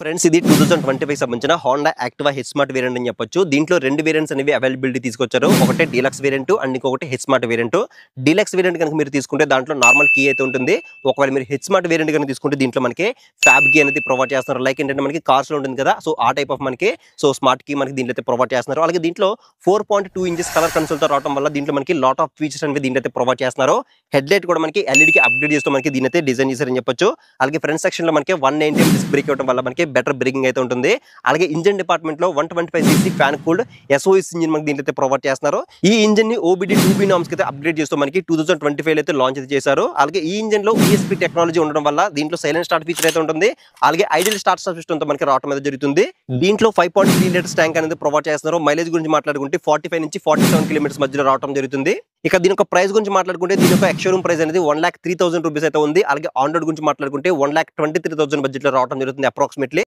Friends ఇది 2025 సంబంధించిన Honda Activa H smart variant అని చెప్పొచ్చు. దీంట్లో రెండు వేరియంట్స్ అనేవి అవైలబిలిటీ తీసుకొచ్చారు. ఒకటి డీలక్స్ వేరియంట్ అండ్ ఇంకొకటి H smart variant. Deluxe variant కనుక మీరు తీసుకుంటే దాంట్లో నార్మల్ కీ అయితే ఉంటుంది. ఒకవేళ మీరు హెచ్ స్మార్ట్ వేరియంట్ కనుక తీసుకుంటే దీంట్లో మనకి ఫ్యాబ్ కీ అనేది ప్రొవైడ్ చేస్తున్నారు. లైక్ ఏంటంటే మనకి కార్స్ లో ఉంటుంది కదా, సో ఆ టైప్ ఆఫ్ మనకి స్మార్ట్ కీ మనకి దీంట్లో అయితే ప్రొవైడ్ చేస్తున్నారు. అలాగే దీంట్లో 4.2 ఇంచెస్ కలర్ కన్సోల్ తో రావడం వల్ల దీంట్లో మనకి లాట్ ఆఫ్ ఫీచర్స్ అనేవి దీంట్లో అయితే ప్రొవైడ్ చేస్తున్నారు. హెడ్ లైట్ కూడా మనకి ఎల్ఈడి కి అప్గ్రేడ్ చేస్తూ మనకి దీని అయితే డిజైన్ చేశారని చెప్పొచ్చు. అలాగే ఫ్రంట్ సెక్షన్ లో మనకి 190 డిస్క్ బ్రేక్ ఇవ్వడం వల్ల మనకి బెటర్ బ్రేకింగ్ అయితే ఉంటుంది. అలాగే ఇంజిన్ డిపార్ట్మెంట్ లో 125 cc fan cooled SOS engine మనకి దీంట్లో అయితే ప్రొవైడ్ చేస్తున్నారు. ఈ ఇంజిన్ ని OBD 2B నార్మ్స్ కి అయితే అప్గ్రేడ్ చేస్తూ మనకి 2025 అయితే లాంచ్ అయితే చేశారు. అలాగే ఈ ఇంజిన్ లో ESP టెక్నాలజీ ఉండడం వల్ల దీంట్లో సైలెంట్ స్టార్ట్ ఫీచర్ అయితే ఉంటుంది. అలాగే ఐడియల్ స్టార్ట్ సిస్టమ్ తో మనకి రావడం అయితే జరుగుతుంది. దీంట్లో 5.3 లీటర్స్ ట్యాంక్ అనేది ప్రొవైడ్ చేస్తున్నారు. మైలేజ్ గురించి మాట్లాడుకుంటే 45 నుంచి 47 కిలోమీటర్స్ మధ్యలో రావడం జరుగుతుంది. ఇక దీని యొక్క ప్రైస్ గురించి మాట్లాడుకుంటే దీని యొక్క ఎక్స్ షోరూమ్ ప్రైస్ అనేది 1,03,000 రూపీస్ అయితే ఉంది. అలాగే ఆన్ రోడ్ గురించి మాట్లాడుకుంటే 1,23,000 బడ్జెట్ లో రావడం జరుగుతుంది అప్రాక్సిమేట్లీ.